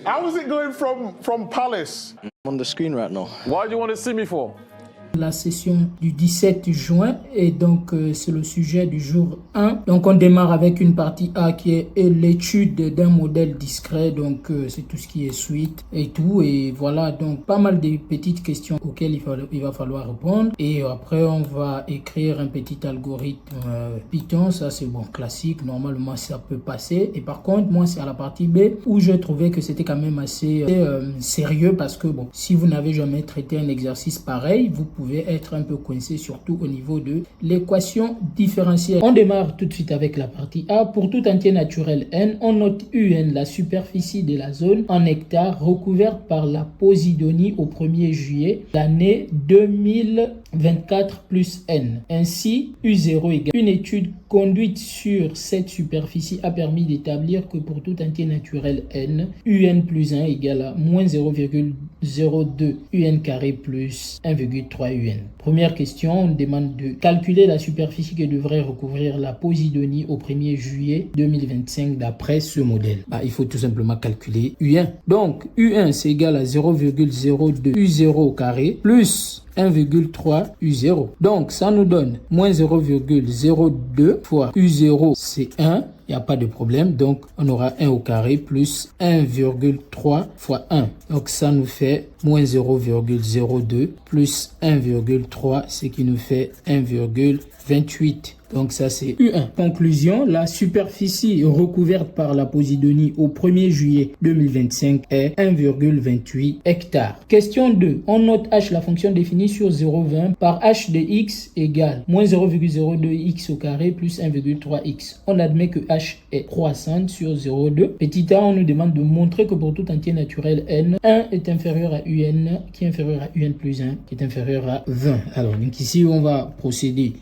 How is it going from Palace? I'm on the screen right now. Why do you want to see me for? La session du 17 juin et donc c'est le sujet du jour 1. Donc on démarre avec une partie A qui est l'étude d'un modèle discret. Donc c'est tout ce qui est suite et tout. Et voilà, donc pas mal de petites questions auxquelles il va falloir répondre. Et après on va écrire un petit algorithme Python. Ça c'est bon, classique. Normalement ça peut passer. Et par contre moi c'est à la partie B où je trouvais que c'était quand même assez sérieux parce que bon, si vous n'avez jamais traité un exercice pareil, vous pouvez être un peu coincé, surtout au niveau de l'équation différentielle. On démarre tout de suite avec la partie A. Pour tout entier naturel n, on note UN, la superficie de la zone en hectares recouverte par la Posidonie au 1er juillet l'année 2024 plus n. Ainsi, U0 égale une étude conduite sur cette superficie a permis d'établir que pour tout entier naturel n, UN plus 1 égale à moins 0,02 UN carré plus 1,3 UN. Première question, on demande de calculer la superficie que devrait recouvrir la Posidonie au 1er juillet 2025 d'après ce modèle. Il faut tout simplement calculer U1. Donc, U1 c'est égal à 0,02 U0 au carré plus 1,3 U0. Donc, ça nous donne moins 0,02 fois U0, c'est 1. Il n'y a pas de problème. Donc, on aura 1 au carré plus 1,3 fois 1. Donc, ça nous fait moins 0,02 plus 1,3, ce qui nous fait 1,28. Donc ça c'est U1. Conclusion, la superficie recouverte par la Posidonie au 1er juillet 2025 est 1,28 hectares. Question 2. On note h, la fonction définie sur 0,20 par h de x égale moins 0,02 x au carré plus 1,3 x. On admet que h est croissante sur 0,2. Petit a, on nous demande de montrer que pour tout entier naturel n, 1 est inférieur à un qui est inférieur à un plus 1 qui est inférieur à 20. Alors donc ici on va procéder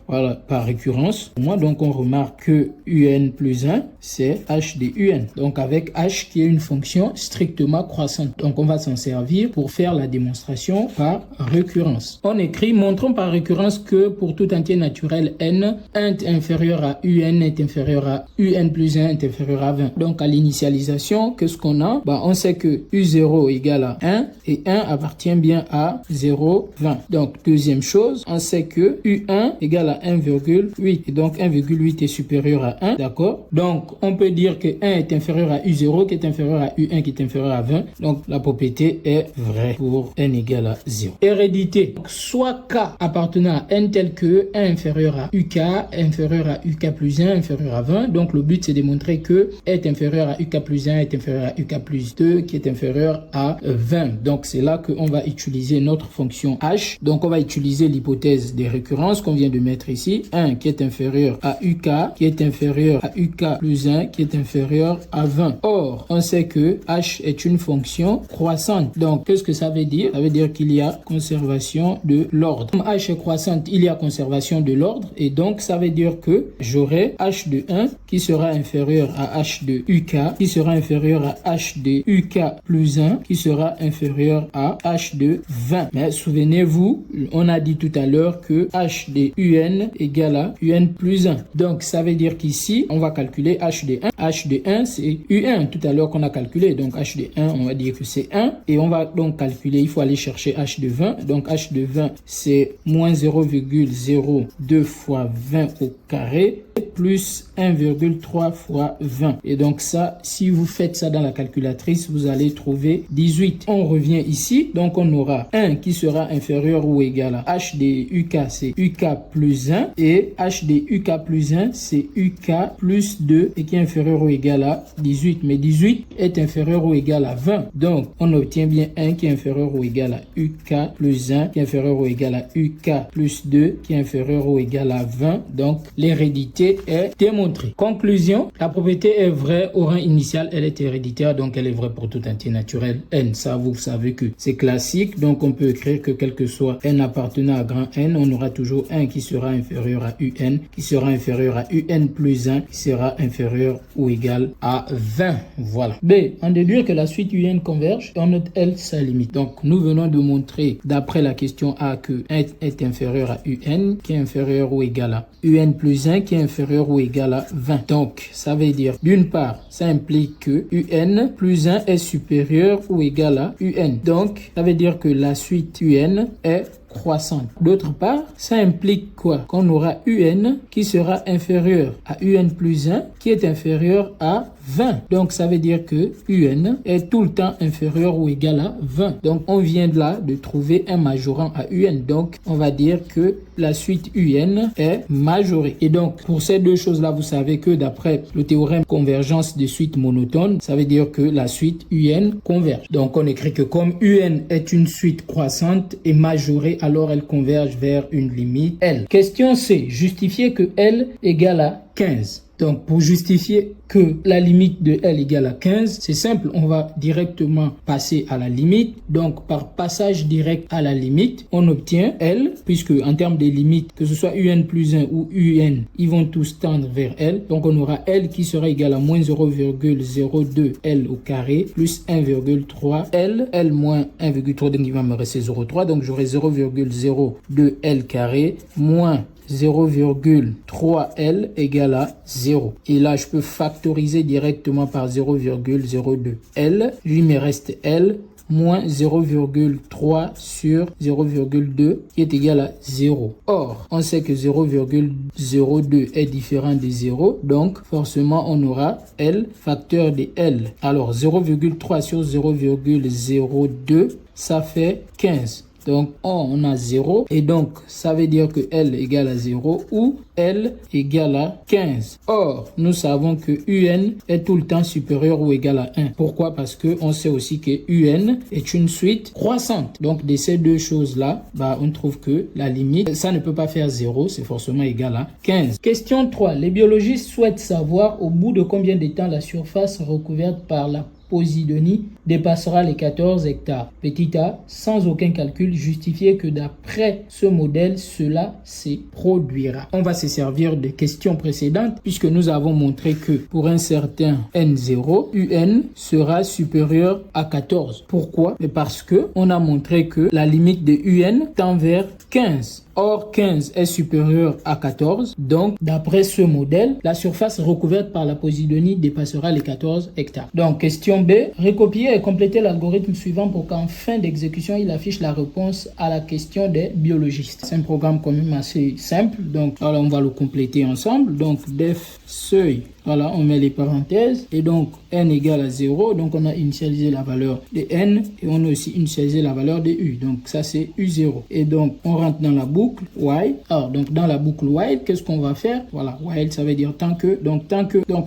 par récurrence. Moi, donc, on remarque que UN plus 1, c'est h de UN. Donc, avec h qui est une fonction strictement croissante. Donc, on va s'en servir pour faire la démonstration par récurrence. On écrit, montrons par récurrence que pour tout entier naturel n, 1 est inférieur à UN est inférieur à UN plus 1 est inférieur à 20. Donc, à l'initialisation, qu'est-ce qu'on a? On sait que U0 égale à 1 et 1 appartient bien à 0,20. Donc, deuxième chose, on sait que U1 égale à 1,8. Et donc 1,8 est supérieur à 1, d'accord? Donc on peut dire que 1 est inférieur à U0 qui est inférieur à U1 qui est inférieur à 20. Donc la propriété est vraie pour n égale à 0. Hérédité. Donc, soit K appartenant à n tel que 1 inférieur à UK, inférieur à UK plus 1, inférieur à 20. Donc le but c'est de montrer que est inférieur à UK plus 1 est inférieur à UK plus 2 qui est inférieur à 20. Donc c'est là qu'on va utiliser notre fonction h. Donc on va utiliser l'hypothèse des récurrences qu'on vient de mettre ici. 1 qui est inférieur à UK, qui est inférieur à UK plus 1, qui est inférieur à 20. Or, on sait que h est une fonction croissante. Donc, qu'est-ce que ça veut dire? Ça veut dire qu'il y a conservation de l'ordre. Comme h est croissante, il y a conservation de l'ordre. Et donc, ça veut dire que j'aurai h de 1 qui sera inférieur à h de UK, qui sera inférieur à h de UK plus 1, qui sera inférieur à h de 20. Mais souvenez-vous, on a dit tout à l'heure que h de UN égale à UN plus 1. Donc, ça veut dire qu'ici, on va calculer h de 1. h de 1, c'est U1 tout à l'heure qu'on a calculé. Donc, h de 1, on va dire que c'est 1. Et on va donc calculer, il faut aller chercher h de 20. Donc, h de 20, c'est moins 0,02 fois 20 au carré plus 1,3 fois 20. Et donc ça, si vous faites ça dans la calculatrice, vous allez trouver 18. On revient ici. Donc, on aura 1 qui sera inférieur ou égal à h de UK, c'est UK plus 1. Et h de UK plus 1, c'est UK plus 2 et qui est inférieur ou égal à 18. Mais 18 est inférieur ou égal à 20. Donc, on obtient bien 1 qui est inférieur ou égal à UK plus 1, qui est inférieur ou égal à UK plus 2, qui est inférieur ou égal à 20. Donc, l'hérédité est démontrée. Conclusion, la propriété est vraie au rang initial, elle est héréditaire, donc elle est vraie pour tout entier naturel n. Ça, vous savez que c'est classique, donc on peut écrire que quel que soit n appartenant à grand n, on aura toujours 1 qui sera inférieur à un, qui sera inférieur à un plus 1, qui sera inférieur ou égal à 20. Voilà. B, on déduit que la suite un converge, on note L sa limite. Donc, nous venons de montrer, d'après la question A, que 1 est inférieur à un, qui est inférieur ou égal à un plus 1, qui est inférieur inférieur ou égal à 20. Donc, ça veut dire, d'une part, ça implique que UN plus 1 est supérieur ou égal à UN. Donc, ça veut dire que la suite UN est croissante. D'autre part, ça implique quoi? Qu'on aura UN qui sera inférieur à UN plus 1 qui est inférieur à 20. Donc, ça veut dire que UN est tout le temps inférieur ou égal à 20. Donc, on vient de là de trouver un majorant à UN. Donc, on va dire que la suite UN est majorée. Et donc, pour ces deux choses-là, vous savez que d'après le théorème convergence de suite monotone, ça veut dire que la suite UN converge. Donc, on écrit que comme UN est une suite croissante et majorée, alors elle converge vers une limite L. Question C. Justifier que L égale à 15. Donc, pour justifier que la limite de L égale à 15, c'est simple, on va directement passer à la limite. Donc, par passage direct à la limite, on obtient L, puisque en termes de limites, que ce soit UN plus 1 ou UN, ils vont tous tendre vers L. Donc, on aura L qui sera égal à moins 0,02 L au carré plus 1,3 L, L moins 1,3, donc il va me rester 0,3. Donc, j'aurai 0,02 L carré moins 0,3L égale à 0. Et là, je peux factoriser directement par 0,02. L, lui me reste L moins 0,3 sur 0,2 qui est égal à 0. Or, on sait que 0,02 est différent de 0, donc forcément on aura L facteur de L. Alors 0,3 sur 0,02, ça fait 15. Donc, on a 0 et donc ça veut dire que L égale à 0 ou L égale à 15. Or, nous savons que UN est tout le temps supérieur ou égal à 1. Pourquoi? Parce que on sait aussi que UN est une suite croissante. Donc, de ces deux choses-là, on trouve que la limite, ça ne peut pas faire 0, c'est forcément égal à 15. Question 3. Les biologistes souhaitent savoir au bout de combien de temps la surface recouverte par la Posidonie dépassera les 14 hectares. Petit a, sans aucun calcul, justifier que d'après ce modèle, cela se produira. On va se servir des questions précédentes puisque nous avons montré que pour un certain N0, UN sera supérieur à 14. Pourquoi? Parce que on a montré que la limite de UN tend vers 15. Or, 15 est supérieur à 14. Donc, d'après ce modèle, la surface recouverte par la Posidonie dépassera les 14 hectares. Donc, question B. Recopier et compléter l'algorithme suivant pour qu'en fin d'exécution, il affiche la réponse à la question des biologistes. C'est un programme quand même assez simple. Donc, voilà, on va le compléter ensemble. Donc, def seuil. Voilà, on met les parenthèses et donc n égale à 0. Donc, on a initialisé la valeur de n et on a aussi initialisé la valeur de u. Donc, ça, c'est u0. Et donc, on rentre dans la boucle while. Alors, donc, dans la boucle while, qu'est-ce qu'on va faire? Voilà, while, ça veut dire tant que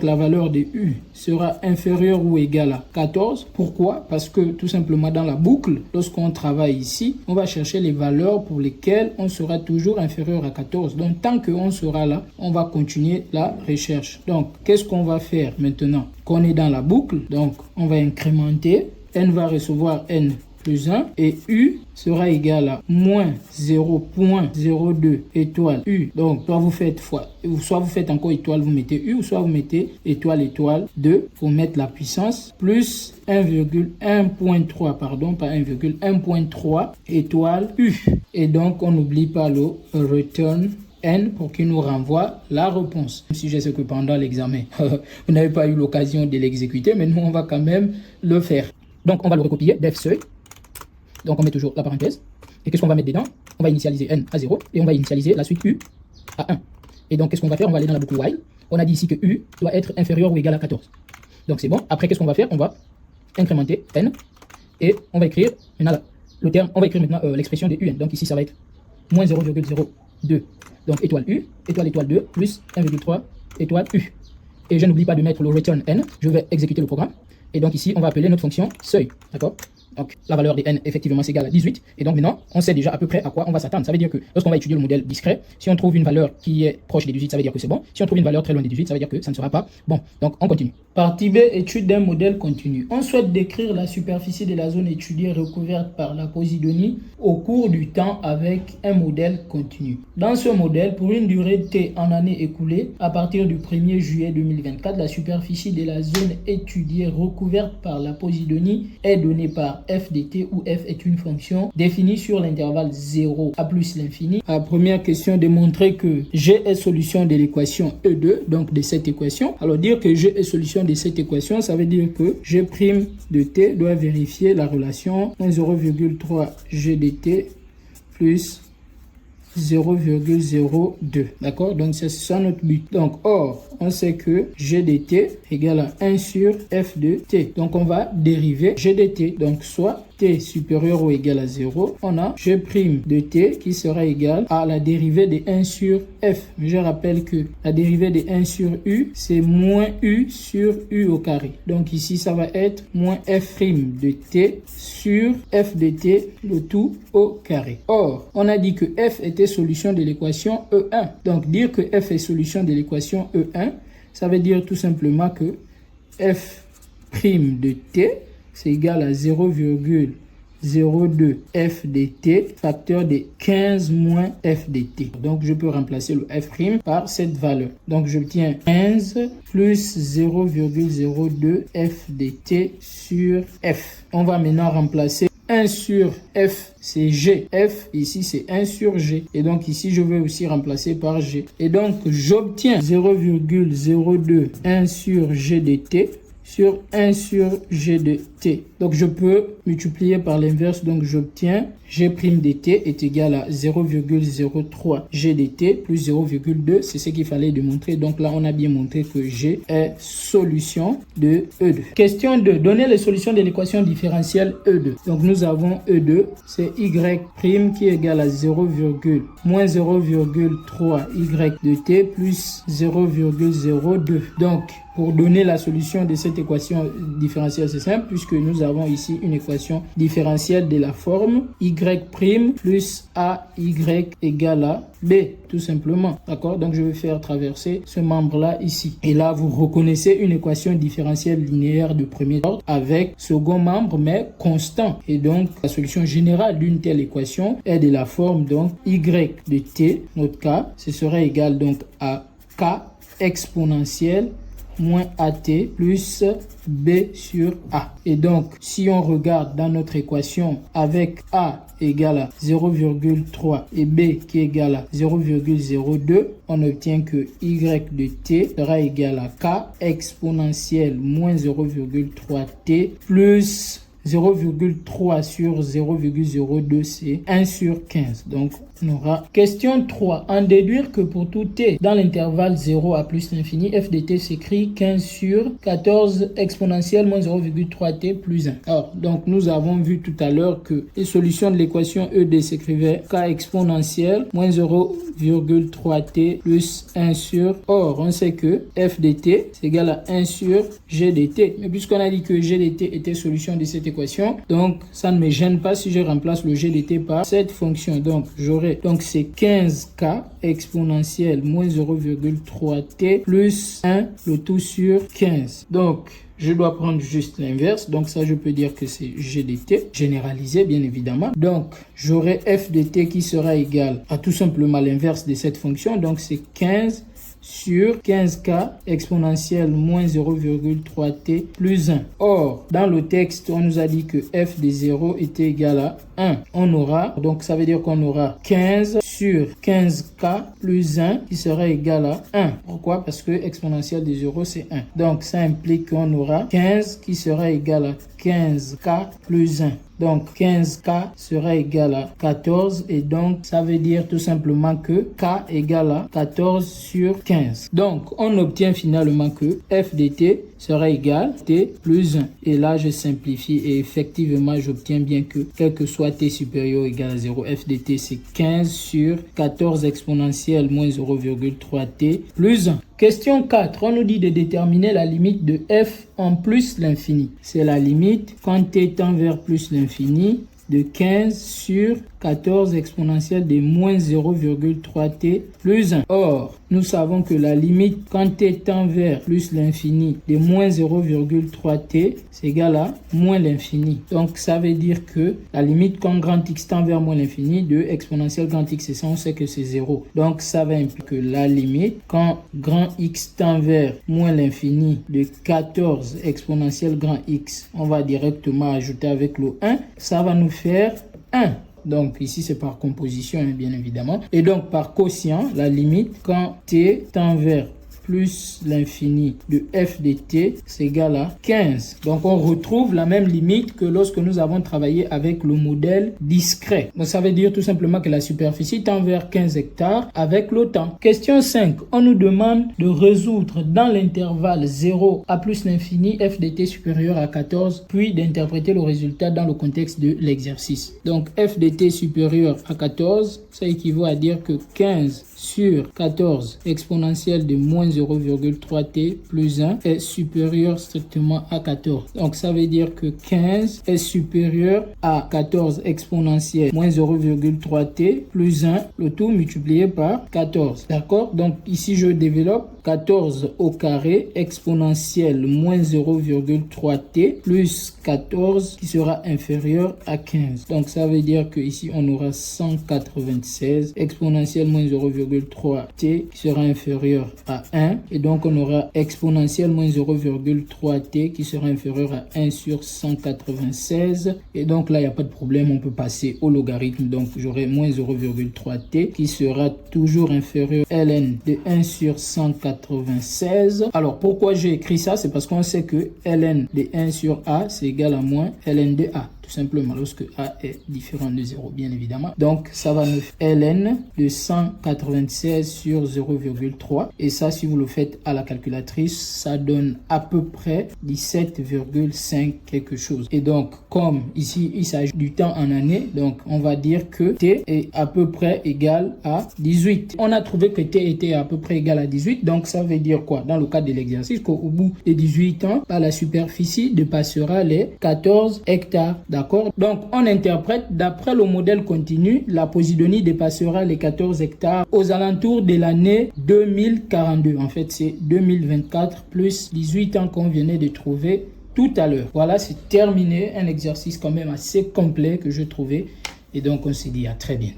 la valeur de u sera inférieure ou égale à 14. Pourquoi? Parce que, tout simplement, dans la boucle, lorsqu'on travaille ici, on va chercher les valeurs pour lesquelles on sera toujours inférieur à 14. Donc, tant qu'on sera là, on va continuer la recherche. Donc, qu'est-ce qu'on va faire maintenant qu'on est dans la boucle? Donc, on va incrémenter. N va recevoir N plus 1 et U sera égal à moins 0,02 étoile U. Donc, soit vous faites encore étoile, vous mettez U, ou soit vous mettez étoile 2 pour mettre la puissance plus 1,1.3, pardon, pas 1,1.3 étoile U. Et donc, on n'oublie pas le return N pour qu'il nous renvoie la réponse. Si je sais que pendant l'examen, vous n'avez pas eu l'occasion de l'exécuter, mais nous, on va quand même le faire. Donc, on va le recopier, def seuil. Donc, on met toujours la parenthèse. Et qu'est-ce qu'on va mettre dedans? On va initialiser N à 0 et on va initialiser la suite U à 1. Et donc, qu'est-ce qu'on va faire? On va aller dans la boucle while. On a dit ici que U doit être inférieur ou égal à 14. Donc, c'est bon. Après, qu'est-ce qu'on va faire? On va incrémenter N et on va écrire maintenant le terme, on va écrire maintenant l'expression de UN. Donc, ici, ça va être moins 0,02. Donc, étoile U, étoile 2, plus 1,3 étoile U. Et je n'oublie pas de mettre le return N. Je vais exécuter le programme. Et donc, ici, on va appeler notre fonction seuil. D'accord? Donc, la valeur de n, effectivement, c'est égal à 18. Et donc, maintenant, on sait déjà à peu près à quoi on va s'attendre. Ça veut dire que lorsqu'on va étudier le modèle discret, si on trouve une valeur qui est proche des 18, ça veut dire que c'est bon. Si on trouve une valeur très loin des 18, ça veut dire que ça ne sera pas bon. Donc, on continue. Partie B, étude d'un modèle continu. On souhaite décrire la superficie de la zone étudiée recouverte par la Posidonie au cours du temps avec un modèle continu. Dans ce modèle, pour une durée T en année écoulée, à partir du 1er juillet 2024, la superficie de la zone étudiée recouverte par la Posidonie est donnée par f de t où f est une fonction définie sur l'intervalle 0 à plus l'infini. La première question, démontrer que g est solution de l'équation E2, donc de cette équation. Alors dire que g est solution de cette équation, ça veut dire que g' de t doit vérifier la relation 0,3 g de t plus 0,02. D'accord? Donc c'est ça notre but. Donc or, on sait que g de t égale à 1 sur f de t. Donc on va dériver g de t. Donc soit t supérieur ou égal à 0, on a g' de t qui sera égal à la dérivée de 1 sur f. Je rappelle que la dérivée de 1 sur u, c'est moins u sur u au carré. Donc ici, ça va être moins f' de t sur f de t, le tout au carré. Or, on a dit que f était solution de l'équation E1. Donc dire que f est solution de l'équation E1, ça veut dire tout simplement que f' de t, c'est égal à 0,02 f de t facteur de 15 moins f de t. Donc je peux remplacer le f' par cette valeur. Donc j'obtiens 15 plus 0,02 f de t sur f. On va maintenant remplacer 1 sur f, c'est g. F, ici, c'est 1 sur g. Et donc, ici, je vais aussi remplacer par g. Et donc, j'obtiens 0,02 1 sur g de t sur 1 sur g de t. Donc, je peux multiplier par l'inverse. Donc, j'obtiens g' de t est égal à 0,03 g de t plus 0,2. C'est ce qu'il fallait démontrer. Donc, là, on a bien montré que g est solution de E2. Question 2. Donner les solutions de l'équation différentielle E2. Donc, nous avons E2. C'est y' qui est égal à moins 0,3 y de t plus 0,02. Donc, pour donner la solution de cette équation différentielle, c'est simple puisque nous avons ici une équation différentielle de la forme y' plus ay égale à b, tout simplement. D'accord? Donc, je vais faire traverser ce membre-là ici. Et là, vous reconnaissez une équation différentielle linéaire de premier ordre avec second membre, mais constant. Et donc, la solution générale d'une telle équation est de la forme, donc, y de t, notre cas, ce serait égal donc à k exponentielle moins AT plus B sur A. Et donc, si on regarde dans notre équation avec A égale à 0,3 et B qui est égal à 0,02, on obtient que Y de T sera égal à K exponentielle moins 0,3T plus 0,3 sur 0,02, c'est 1 sur 15. Donc, on aura question 3. En déduire que pour tout t dans l'intervalle 0 à plus l'infini, f de t s'écrit 15 sur 14 exponentielle moins 0,3t plus 1. Alors, donc, nous avons vu tout à l'heure que les solutions de l'équation ED s'écrivaient k exponentielle moins 0,3t plus 1 sur. Or, on sait que f de t c'est égal à 1 sur g de t. Mais puisqu'on a dit que g de t était solution de cette équation, donc ça ne me gêne pas si je remplace le g de t par cette fonction. Donc, j'aurai donc c'est 15k exponentielle moins 0,3t plus 1 le tout sur 15. Donc, je dois prendre juste l'inverse. Donc, ça, je peux dire que c'est g de t, généralisé, bien évidemment. Donc, j'aurai f de t qui sera égal à tout simplement l'inverse de cette fonction. Donc, c'est 15 sur 15k exponentielle moins 0,3t plus 1. Or, dans le texte, on nous a dit que f de 0 était égal à 1. On aura, donc ça veut dire qu'on aura 15 sur 15k plus 1 qui sera égal à 1. Pourquoi? Parce que exponentielle de 0 c'est 1. Donc, ça implique qu'on aura 15 qui sera égal à 15k plus 1. Donc, 15k sera égal à 14 et donc, ça veut dire tout simplement que k égale à 14 sur 15. Donc, on obtient finalement que f de t sera égal à t plus 1. Et là, je simplifie et effectivement, j'obtiens bien que quel que soit t supérieur ou égal à 0, f de t c'est 15 sur 14 exponentielle moins 0,3t plus 1. Question 4, on nous dit de déterminer la limite de f en plus l'infini. C'est la limite quand t tend vers plus l'infini de 15 sur 14 exponentielle de moins 0,3t plus 1. Or, nous savons que la limite quand t tend vers plus l'infini de moins 0,3t, c'est égal à moins l'infini. Donc, ça veut dire que la limite quand grand X tend vers moins l'infini de exponentielle grand X, et ça, on sait que c'est 0. Donc, ça va impliquer que la limite quand grand X tend vers moins l'infini de 14 exponentielle grand X, on va directement ajouter avec le 1, ça va nous faire 1. Donc ici c'est par composition bien évidemment. Et donc par quotient, la limite quand t tend vers plus l'infini de f de t, c'est égal à 15. Donc on retrouve la même limite que lorsque nous avons travaillé avec le modèle discret. Donc ça veut dire tout simplement que la superficie tend vers 15 hectares avec le temps. Question 5. On nous demande de résoudre dans l'intervalle 0 à plus l'infini f de t supérieur à 14, puis d'interpréter le résultat dans le contexte de l'exercice. Donc f de t supérieur à 14, ça équivaut à dire que 15 sur 14 exponentielle de moins 0,3t plus 1 est supérieur strictement à 14. Donc ça veut dire que 15 est supérieur à 14 exponentielle moins 0,3t plus 1, le tout multiplié par 14. D'accord? Donc ici je développe 14 au carré exponentielle moins 0,3t plus 14 qui sera inférieur à 15. Donc ça veut dire que ici on aura 196 exponentielle moins 0,3t qui sera inférieur à 1. Et donc on aura exponentielle moins 0,3t qui sera inférieur à 1 sur 196. Et donc là il n'y a pas de problème, on peut passer au logarithme. Donc j'aurai moins 0,3t qui sera toujours inférieur à ln de 1 sur 196. Alors pourquoi j'ai écrit ça? C'est parce qu'on sait que ln de 1 sur a c'est égal à moins ln de a. Tout simplement lorsque a est différent de 0 bien évidemment. Donc ça va nous faire ln de 196 sur 0,3 et ça si vous le faites à la calculatrice ça donne à peu près 17,5 quelque chose. Et donc comme ici il s'agit du temps en année, donc on va dire que t est à peu près égal à 18. On a trouvé que t était à peu près égal à 18, donc ça veut dire quoi dans le cadre de l'exercice? Qu'au bout de 18 ans la superficie dépassera les 14 hectares. D'accord? Donc, on interprète, d'après le modèle continu, la Posidonie dépassera les 14 hectares aux alentours de l'année 2042. En fait, c'est 2024 plus 18 ans qu'on venait de trouver tout à l'heure. Voilà, c'est terminé. Un exercice quand même assez complet que je trouvais. Et donc, on se dit à très bientôt.